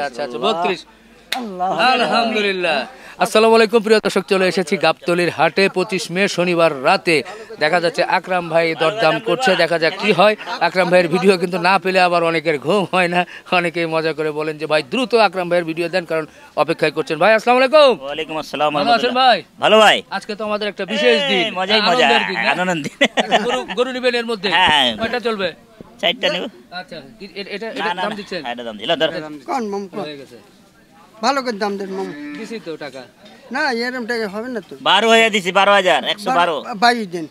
আচ্ছা 32। আলহামদুলিল্লাহ। আসসালামু আলাইকুম প্রিয় দর্শক, চলে এসেছি গাবতলীর হাটে 25 মে শনিবার রাতে। দেখা যাচ্ছে আকরাম ভাই দরদাম করছে, দেখা যাক কি হয়। আকরাম ভাইয়ের ভিডিও কিন্তু না পেলে আবার অনেকের ঘুম হয় না, অনেকেই মজা করে বলেন যে ভাই দ্রুত আকরাম ভাইয়ের ভিডিও দেন, কারণ অপেক্ষায় করছেন। ভাই আসসালামু আলাইকুম। ওয়ালাইকুম আসসালাম। ভালো আছেন ভাই? ভালো ভাই। আজকে তো আমাদের একটা বিশেষ দিন, মজাই মজা, আনন্দের দিন, আনন্দ দিন। গরু নিবেন এর মধ্যে? হ্যাঁ। কয়টা চলবে? 4টা নেব। আচ্ছা, এটা দাম দিচ্ছেন? এটা দাম দিলা ধর। কোন মাম হয়ে গেছে, ভালো করে দাম দেন মাম। দিছি তো টাকা। না এরকম টাকা হবে না তো। 12,000 দিছি, 12,000 112। 22 দেন।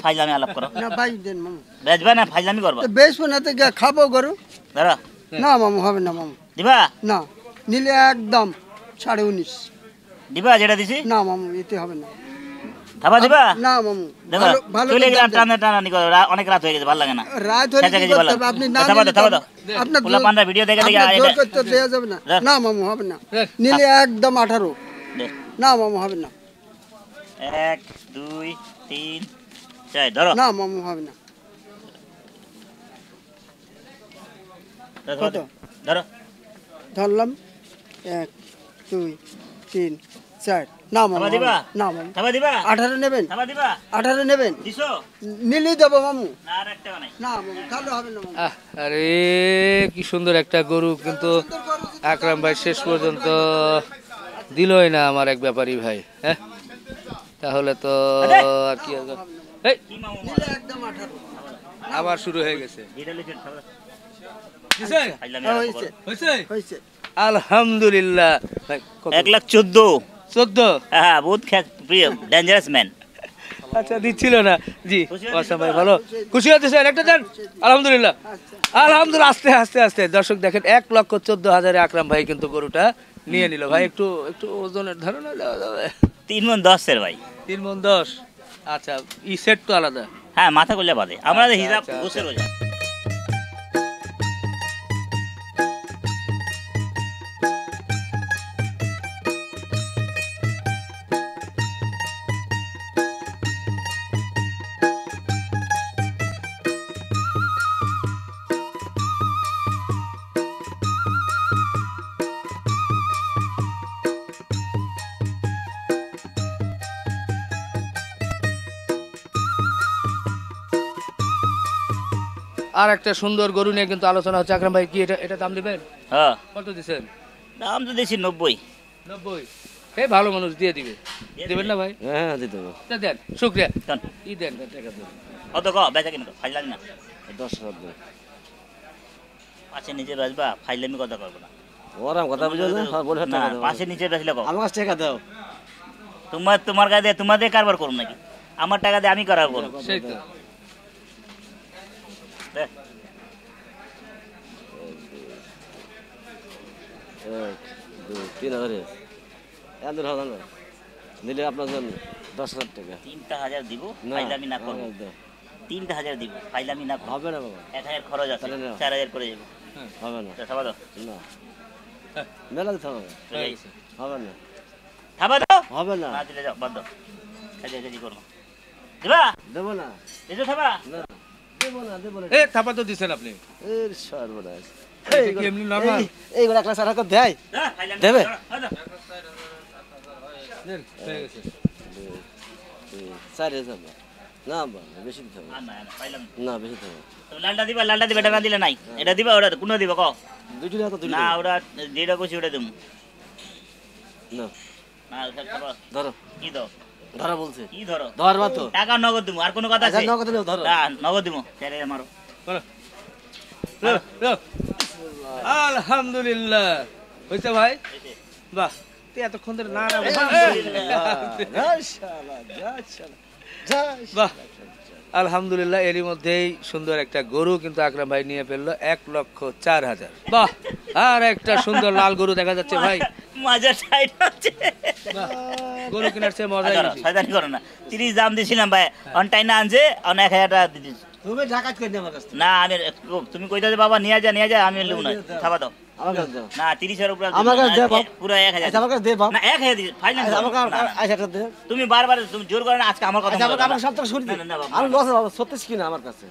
ফাইজলামি আলাপ করো না 22 দেন মাম। বেচবা না ফাইজলামি করবা? তো বেশবো না তো খাবো গরু। ধরো না মাম হবে না মাম। দিবা না নিলে একদম 19.5। দিবা যেটা দিছি? না মাম এতে হবে না। থাবা দিবা না মাম দেখো ভালো ভালো চলে করে গেলাম, দাম দেন। টানা করো, অনেক রাত হয়ে গেছে, ভালো লাগে না। রাত হলে চেঁচা কি চেঁচি ভালো করতে হবে? আপনি না থাবা নিলে দাও, থাবা তো দাও। আপনার পোলা পান্ডা ভিডিও দেখে দেখে আপনার জোর করতে দেয়া যাবে না। না মাম হবে না। নিলে একদম 18। না মাম হবে না। 1 2 3 4 ধরো। না মাম হবে না। কত? ধরো ধরলাম 1 2 3 4। না মাম থাবা দিবা? না মাম। থাবা দিবা? 18 নেবেন? থাবা দিবা? 18 নেবেন? দিছো নিলেই দেবো মামু। না আর একটা নাই। না মামু তাহলে হবে না মামু। আরে কি সুন্দর একটা গরু, কিন্তু আকরাম ভাই শেষ পর্যন্ত দিলই না আমার এক ব্যাপারী ভাই। হ্যাঁ, তাহলে তো আর কি হবে? এই, কি মামু নিলে একদম 18। আবার শুরু হয়ে গেছে। এটা লিখে থাবা দিছে? ফাইজলামি হ্যাঁ, আলাপ হয়েছে করো। হয়েছে? হয়েছে। আলহামদুলিল্লাহ। ভাই, কত? 1,14,000। 14? হ্যাঁ বহুত প্রিয় ডেঞ্জারাস ম্যান। আচ্ছা, দিচ্ছিল না জি। খুশি আচ্ছা ভাই, ভালো খুশি হচ্ছে স্যার, একটা দেন। আলহামদুলিল্লাহ, আলহামদুলিল্লাহ। আস্তে আস্তে আস্তে দর্শক দেখেন, 1,14,000 আকরাম ভাই কিন্তু গরুটা নিয়ে নিল। ভাই একটু একটু ওজনের ধারণা দেওয়া যাবে? 3 মণ 10 এর ভাই। 3 মণ 10। আচ্ছা, ই সেট তো আলাদা। হ্যাঁ মাথা করলে বাদে আমরা আচ্ছা, হিসাব আচ্ছা, গোছের ওজা। আর একটা সুন্দর গরু নিয়ে কিন্তু আলোচনা হচ্ছে। আকরাম ভাই কি এটা দাম দিবেন? হ্যাঁ কত দিচ্ছেন? দাম তো দিছি 90। 90? এই ভালো মানুষ দিয়ে দিবে, দিবেন না ভাই? হ্যাঁ দিতে হবে। তা দেন, শুক্রিয়া। দেন। ই দেন, টাকা দেন। কত ক বেচা কিনা তো ফাইলামি না। 10,000 দেবে। পাশে নিচে বেচবা ফাইলামি কথা করবো না। ওরা কথা বুঝো না, হ্যাঁ বলে না টাকা দাও। পাশে নিচে বেচলে কও। আমার কাছে টাকা দাও। তোমার কাছে তোমাদের কারবার করুম নাকি? আমার টাকা দিয়ে আমি কারবার করব। সেই তো। দে। 1 2 3,000 এত হবে না। দিলে আপনার জন্য 10,000 টাকা। 3,000 দিব না, ফাইলামি না করব। আমার দাও। 3,000 দিব ফাইলামি না করব। হবে না বাবা, 1,000 খরচ আছে, তাহলে নাও। 4,000 করে যাব। হবে না। থাবা দাও। না মেলা দিতে হবে। চলে গেছে। হবে না, থাবা দাও। হবে না, না দিলে যাও বাদ দাও। কাজে করব। দিবা? দেবো না, দিছো থাবা? না দেবো না, দেবো না। এ থাপা তো দিচ্ছেন আপনি। এর সর্বনাশ। এটা কি এমনি নরমাল? এইগুলো 1 লাখ 60 টাকা দেয়। হ্যাঁ ফাইলামি দেবে? দেন, হয়ে গেছে। 4,000 না বাবা, বেশি দিতে হবে। না না ফাইলামি। না বেশি দিতে হবে। তো লালটা দিবা এটা না দিলে নাই। এটা দিবা ওটা কোন দিবা কও? দুইটি না তো দুইটি। না ওটা যেটা কইছি ওটা দেবো। না না ওটা খাবা। ধরো, কি দাও? ধরা বলছে। কি ধরো? ধরবা তো। টাকা নগদ দিমু, আর কোনো কথা আছে? আচ্ছা, নগদ দিও, ধরো। না নগদ দিমু। ছেড়ে মারো। বলো। লো, লো। আলহামদুলিল্লাহ। হয়েছে ভাই? বাহ, তুই এতক্ষণ ধরে না না বাহ, আলহামদুলিল্লাহ। এরই মধ্যেই সুন্দর একটা গরু কিন্তু আকরাম ভাই নিয়ে ফেললো 1,04,000। বাহ, আর একটা সুন্দর লাল গরু দেখা যাচ্ছে ভাই। মজা সাইড হচ্ছে। বাহ, গরু কেনার চেয়ে মজাই বেশি। শয়তানি করো না। 30 দাম দিছিলাম ভাই, অন টাইম না আনছে, অন 1,000 টাকা দিছি। তুমি ডাকাত করে আমার কাছে। না আমি তুমি কইতা যে বাবা নিয়ে যা আমি লুম না। থাবা দাও। আমার কাছে দাও। না 30 এর উপরে আমার কাছে দে বাপ। পুরো 1,000। আচ্ছা, আমার কাছে দে বাপ। না 1,000 দিছি ফাইনাল। আচ্ছা, আমার কাছে আচ্ছা টাকা দে। তুমি বারবার তুমি জোর করে না, আজকে আমার কথা আচ্ছা, বলো আমার না। সব টাকা শুনি দে। না, না, বাবা। আমি লস বাবা, 36 কিনা আমার কাছে।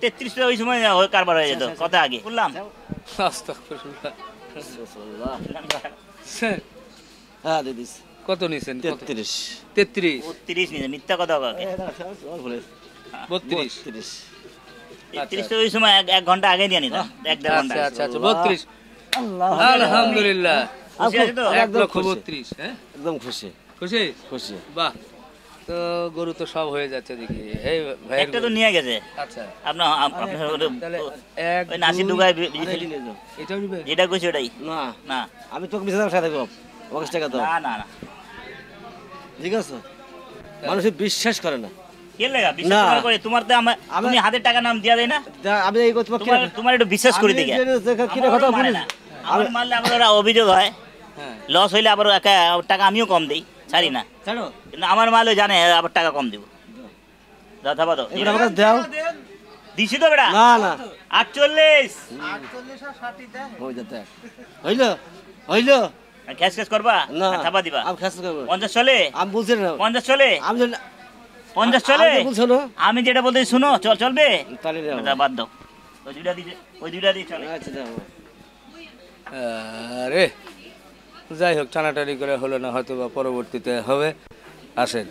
33 ওই সময় কারবার হয়ে যেত কত আগে বললাম। আস্তাগফিরুল্লাহ। হ্যাঁ দিদিস কত নিছেন? 33 33, 32 নিয়ে মিথ্যা কথা কাকে। 32। 33 33 ওই সময় এক ঘন্টা আগে নিয়ে নিতাম, 1-1.5 ঘন্টা। আচ্ছা 32। আলহামদুলিল্লাহ। খুশি আছে তো? 1,32,000, হ্যাঁ? একদম খুশি খুশি? খুশি। বাহ, তো গরু তো সব হয়ে যাচ্ছে দেখি। এই ভাই একটা তো নিয়ে গেছে আচ্ছা, আপনার তাহলে ওই নাসি ডুগায় এটাও নিবে? যেটা কইছি ওটাই। না না আমি তোকে 20,000 টাকা দেবো, আমাকে টাকা দাও। না না না ঠিক আছে, মানুষ বিশ্বাস করে না। কে লাগা বিশ্বাস না। করে তোমার তো তুমি হাতের টাকা নাম দিয়া দেয় না, আমি এই কথা তোমার তোমার একটু বিশ্বাস করে দিকে কিনে কথা মানে বলি না আমার মারলে আমার ওরা অভিযোগ হয়, হ্যাঁ। লস হইলে আবার টাকা আমিও কম দেই, ছাড়ি না। ছাড়ো কিন্তু আমার মালও জানে আবার টাকা কম দিব। যথাবাদ এগুলো আমাকে দাও। দিছি তো বেটা। না না 48 হই যা দেখ, হইলো হইলো ক্যাশ ক্যাশ করবা না না থাবা দিবা? আমি খাস করব। 50 চলে? আমি বলছি না 50 চলে? আমি যদি 50 চলে? আমি বলছো না আমি যেটা বলতে শুনো, চলবে? তাহলে দাও। না, বাদ দাও। ওই দুইটা দিয়ে চলে। আচ্ছা দাও। আরে যাই হোক, টানাটানি করে হলো না, হয়তো বা পরবর্তীতে হবে। আসেন।